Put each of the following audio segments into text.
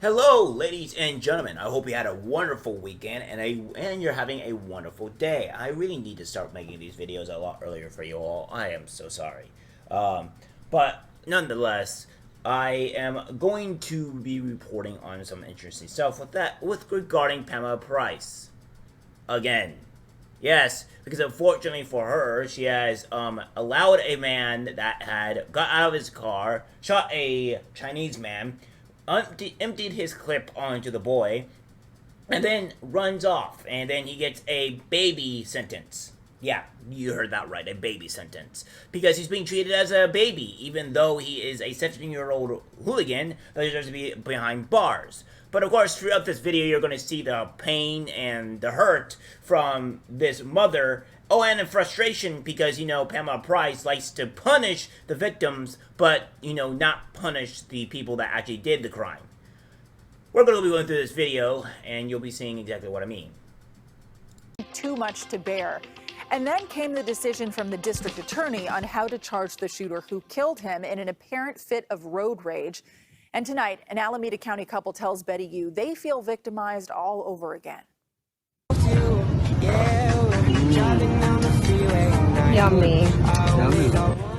Hello, ladies and gentlemen. I hope you had a wonderful weekend and you're having a wonderful day. I really need to start making these videos a lot earlier for you all. I am so sorry. But nonetheless, I am going to be reporting on some interesting stuff with regarding Pamela Price. Again. Yes, because unfortunately for her, she has allowed a man that had got out of his car, shot a Chinese man, emptied his clip onto the boy, and then runs off. And then he gets a baby sentence. Yeah, you heard that right, a baby sentence. Because he's being treated as a baby, even though he is a 17-year-old hooligan that deserves to be behind bars. But of course, throughout this video, you're going to see the pain and the hurt from this mother. Oh, and the frustration because, Pamela Price likes to punish the victims, but, not punish the people that actually did the crime. We're going to be going through this video, and you'll be seeing exactly what I mean. Too much to bear. And then came the decision from the district attorney on how to charge the shooter who killed him in an apparent fit of road rage. And tonight, an Alameda County couple tells Betty U they feel victimized all over again. Yummy.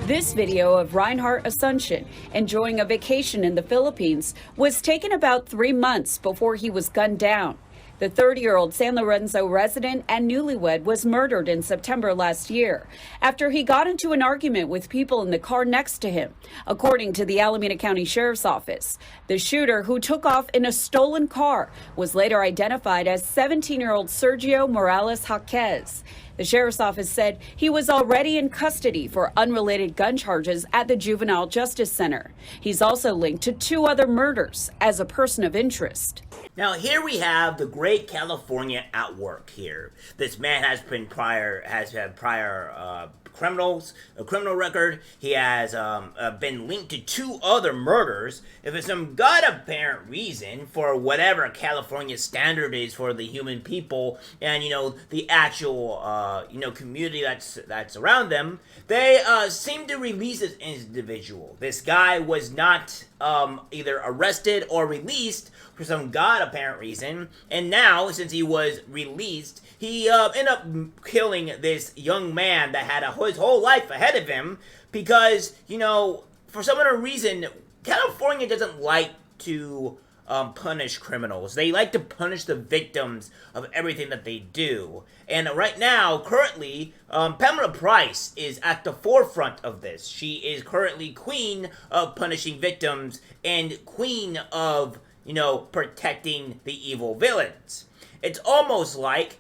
This video of Reinhardt Asuncion enjoying a vacation in the Philippines was taken about 3 months before he was gunned down. The 30-year-old San Lorenzo resident and newlywed was murdered in September last year after he got into an argument with people in the car next to him, according to the Alameda County Sheriff's Office. The shooter, who took off in a stolen car, was later identified as 17-year-old Sergio Morales Jaquez. The sheriff's office said he was already in custody for unrelated gun charges at the Juvenile Justice Center. He's also linked to 2 other murders as a person of interest. Now here we have the great California at work here. This man has had prior a criminal record. He has been linked to 2 other murders. If it's some god apparent reason for whatever California standard is for the human people and the actual community that's around them, they seem to release this individual. This guy was not either arrested or released for some god apparent reason, and now since he was released, he ended up killing this young man that had his whole life ahead of him because, for some other reason, California doesn't like to punish criminals. They like to punish the victims of everything that they do. And right now, currently, Pamela Price is at the forefront of this. She is currently queen of punishing victims and queen of, protecting the evil villains. It's almost like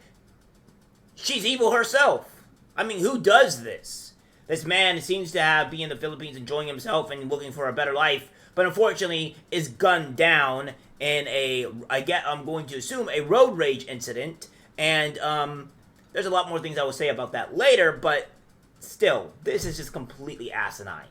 she's evil herself. I mean, who does this? This man seems to be in the Philippines enjoying himself and looking for a better life, but unfortunately is gunned down in I'm going to assume, a road rage incident. And there's a lot more things I will say about that later, but still, this is just completely asinine.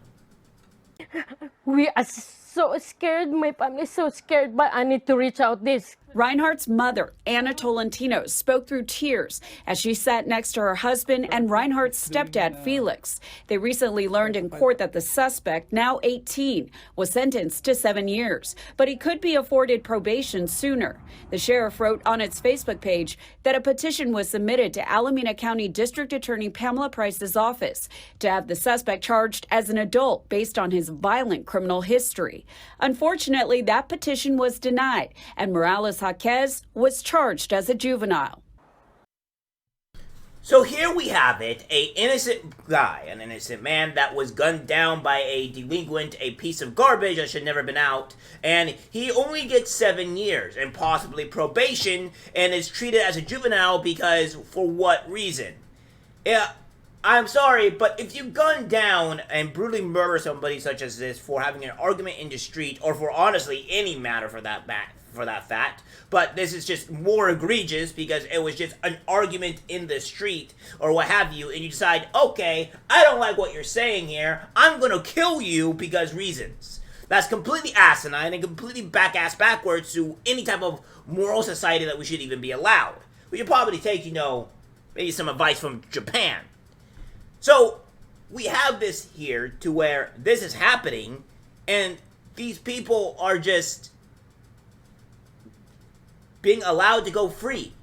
We are so scared. My family is so scared, but I need to reach out this. Reinhardt's mother, Anna Tolentino, spoke through tears as she sat next to her husband and Reinhardt's stepdad, Felix. They recently learned in court that the suspect, now 18, was sentenced to 7 years, but he could be afforded probation sooner. The sheriff wrote on its Facebook page that a petition was submitted to Alameda County District Attorney Pamela Price's office to have the suspect charged as an adult based on his violent criminal history. Unfortunately, that petition was denied, and Morales Jaquez was charged as a juvenile. So here we have it, an innocent man that was gunned down by a delinquent, a piece of garbage that should never been out, and he only gets 7 years and possibly probation and is treated as a juvenile because for what reason? Yeah, I'm sorry, but if you gun down and brutally murder somebody such as this for having an argument in the street, or for honestly any matter for that fact, but this is just more egregious because it was just an argument in the street or what have you, and you decide, okay, I don't like what you're saying here, I'm gonna kill you because reasons. That's completely asinine and completely backwards to any type of moral society that we should even be allowed. We should probably take, maybe some advice from Japan. So, we have this here to where this is happening, and these people are just being allowed to go free.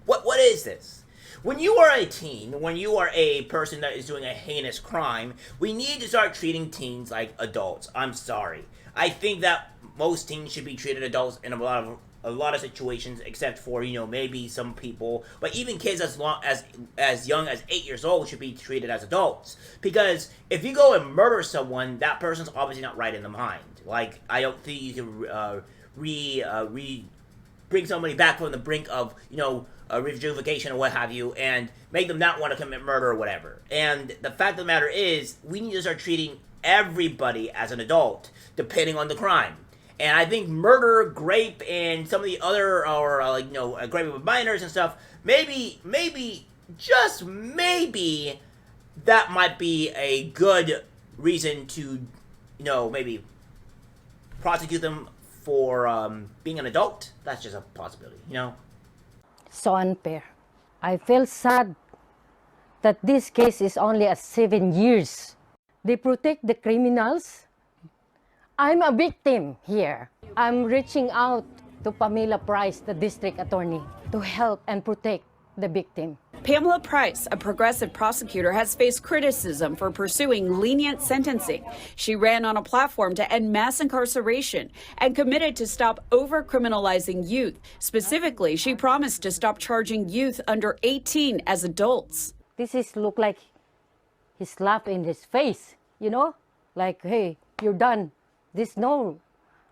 What is this? When you are a teen, when you are a person that is doing a heinous crime, we need to start treating teens like adults. I'm sorry. I think that most teens should be treated adults in a lot of situations, except for, maybe some people, but even kids as young as 8 years old should be treated as adults. Because if you go and murder someone, that person's obviously not right in the mind. Like, I don't think you can bring somebody back from the brink of, rejuvenation or what have you, and make them not want to commit murder or whatever. And the fact of the matter is, we need to start treating everybody as an adult, depending on the crime. And I think murder, grape, and some of the other, grape with minors and stuff, maybe, just maybe, that might be a good reason to, maybe prosecute them for being an adult. That's just a possibility, So unfair. I feel sad that this case is only at 7 years. They protect the criminals. I'm a victim here. I'm reaching out to Pamela Price, the district attorney, to help and protect the victim. Pamela Price, a progressive prosecutor, has faced criticism for pursuing lenient sentencing. She ran on a platform to end mass incarceration and committed to stop over-criminalizing youth. Specifically, she promised to stop charging youth under 18 as adults. This is look like he slapped in his face, like, hey, you're done. There's no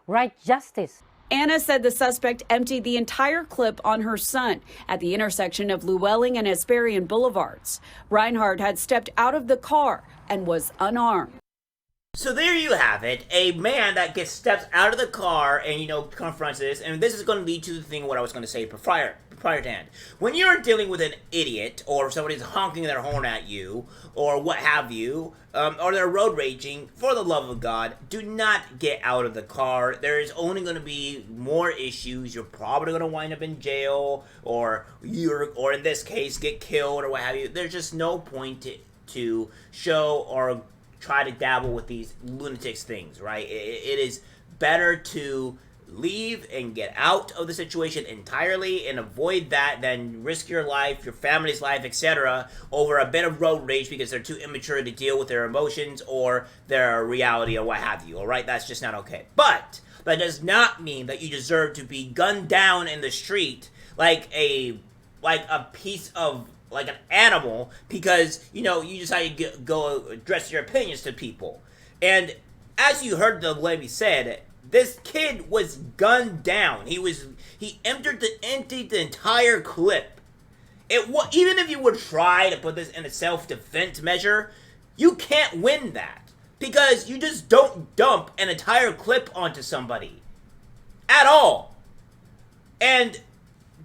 right justice. Anna said the suspect emptied the entire clip on her son at the intersection of Llewellyn and Hesperian Boulevards. Reinhardt had stepped out of the car and was unarmed. So there you have it, a man that steps out of the car and, confronts this, and this is going to lead to the thing what I was going to say prior to hand. When you're dealing with an idiot, or somebody's honking their horn at you, or what have you, or they're road raging, for the love of God, do not get out of the car. There is only going to be more issues. You're probably going to wind up in jail, or in this case, get killed, or what have you. There's just no point to show or try to dabble with these lunatics things, right? It is better to leave and get out of the situation entirely and avoid that than risk your life, your family's life, etc. over a bit of road rage because they're too immature to deal with their emotions or their reality or what have you, alright? That's just not okay. But that does not mean that you deserve to be gunned down in the street like an animal because, you decide to go address your opinions to people. And as you heard the lady said, this kid was gunned down. He emptied the entire clip. Even if you would try to put this in a self-defense measure, you can't win that. Because you just don't dump an entire clip onto somebody. At all. And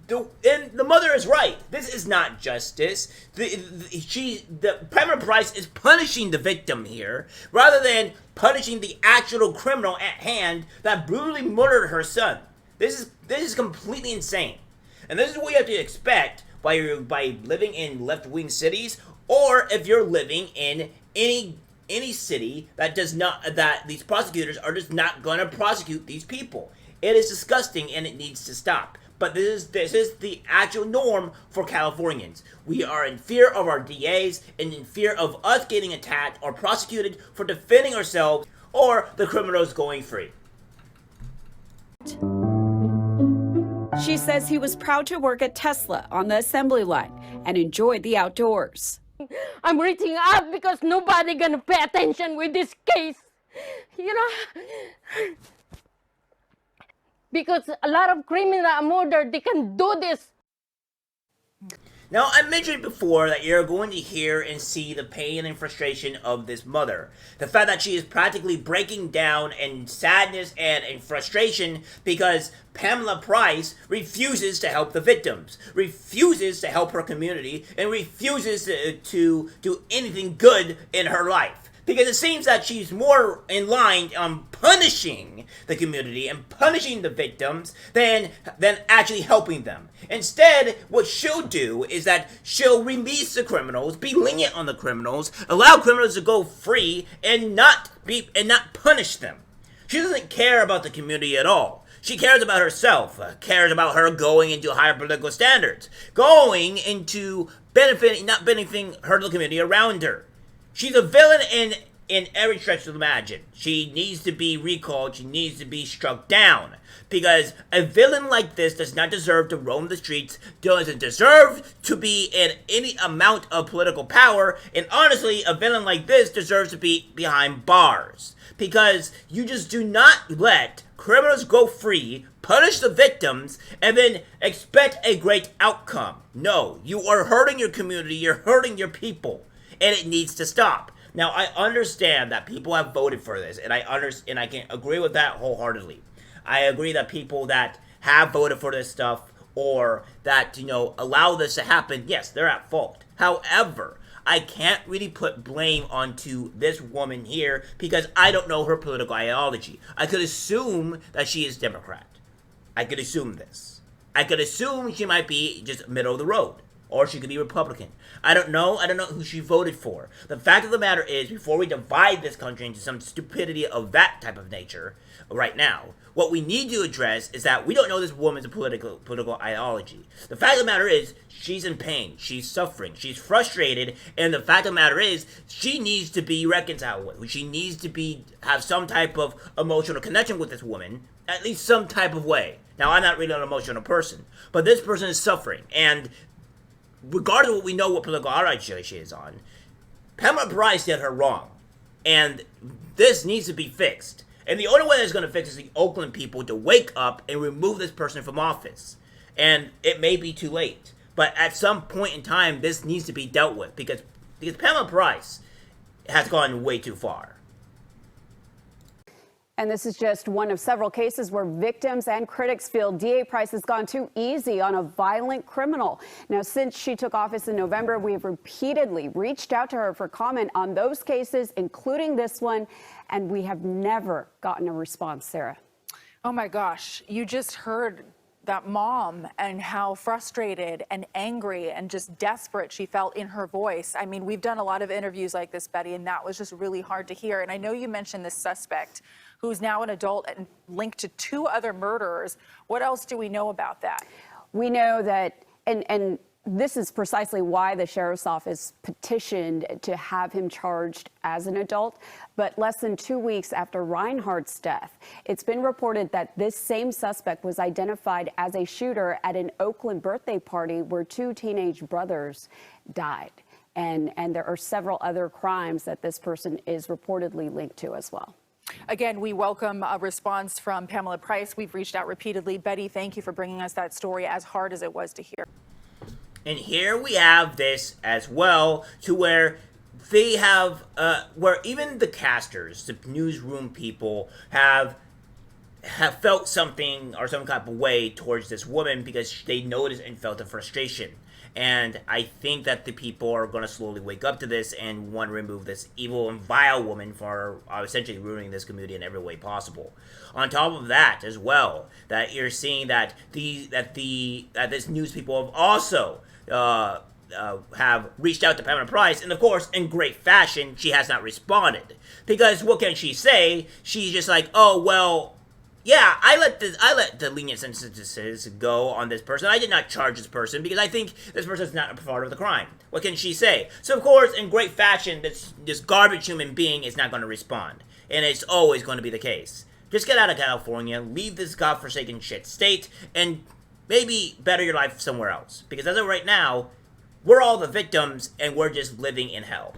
the mother is right. This is not justice. Pamela Price is punishing the victim here, rather than punishing the actual criminal at hand that brutally murdered her son. This is completely insane, and this is what you have to expect by living in left-wing cities, or if you're living in any city that these prosecutors are just not going to prosecute these people. It is disgusting, and it needs to stop. But this is the actual norm for Californians. We are in fear of our DAs and in fear of us getting attacked or prosecuted for defending ourselves or the criminals going free. She says he was proud to work at Tesla on the assembly line and enjoyed the outdoors. I'm reaching out because nobody gonna pay attention with this case. Because a lot of criminal murder, they can do this. Now, I mentioned before that you're going to hear and see the pain and frustration of this mother. The fact that she is practically breaking down in sadness and frustration because Pamela Price refuses to help the victims, refuses to help her community, and refuses to do anything good in her life. Because it seems that she's more in line on punishing the community and punishing the victims than actually helping them. Instead, what she'll do is that she'll release the criminals, be lenient on the criminals, allow criminals to go free, and not punish them. She doesn't care about the community at all. She cares about herself, cares about her going into higher political standards, going into not benefiting her the community around her. She's a villain in every stretch of imagine. She needs to be recalled. She needs to be struck down. Because a villain like this does not deserve to roam the streets, doesn't deserve to be in any amount of political power, and honestly, a villain like this deserves to be behind bars. Because you just do not let criminals go free, punish the victims, and then expect a great outcome. No, you are hurting your community, you're hurting your people, and it needs to stop. Now, I understand that people have voted for this, and I can agree with that wholeheartedly. I agree that people that have voted for this stuff or that, allow this to happen, yes, they're at fault. However, I can't really put blame onto this woman here because I don't know her political ideology. I could assume that she is Democrat. I could assume this. I could assume she might be just middle of the road. Or she could be Republican. I don't know. I don't know who she voted for. The fact of the matter is, before we divide this country into some stupidity of that type of nature right now, what we need to address is that we don't know this woman's political ideology. The fact of the matter is, she's in pain. She's suffering. She's frustrated. And the fact of the matter is, she needs to be reconciled with. She needs to have some type of emotional connection with this woman, at least some type of way. Now, I'm not really an emotional person, but this person is suffering. And regardless of what we know what political ideology she is on, Pamela Price did her wrong. And this needs to be fixed. And the only way that's going to fix is the Oakland people to wake up and remove this person from office. And it may be too late. But at some point in time, this needs to be dealt with. Because Pamela Price has gone way too far. And this is just one of several cases where victims and critics feel DA Price has gone too easy on a violent criminal. Now, since she took office in November, we have repeatedly reached out to her for comment on those cases, including this one, and we have never gotten a response, Sarah. Oh my gosh, you just heard that mom and how frustrated and angry and just desperate she felt in her voice. I mean, we've done a lot of interviews like this, Betty, and that was just really hard to hear. And I know you mentioned this suspect who's now an adult and linked to 2 other murderers. What else do we know about that? We know that, and this is precisely why the sheriff's office petitioned to have him charged as an adult. But less than 2 weeks after Reinhardt's death, it's been reported that this same suspect was identified as a shooter at an Oakland birthday party where 2 teenage brothers died. And there are several other crimes that this person is reportedly linked to as well. Again, we welcome a response from Pamela Price. We've reached out repeatedly. Betty, thank you for bringing us that story, as hard as it was to hear. And here we have this as well, to where they have, where even the casters, the newsroom people, have felt something or some kind of way towards this woman because they noticed and felt the frustration. And I think that the people are going to slowly wake up to this and want to remove this evil and vile woman for essentially ruining this community in every way possible. On top of that, as well, that you're seeing that this news people have also have reached out to Pamela Price, and of course, in great fashion, she has not responded. Because what can she say? She's just like, oh well. Yeah, I let the lenient sentences go on this person. I did not charge this person because I think this person is not a part of the crime. What can she say? So, of course, in great fashion, this garbage human being is not going to respond. And it's always going to be the case. Just get out of California, leave this godforsaken shit state, and maybe better your life somewhere else. Because as of right now, we're all the victims, and we're just living in hell.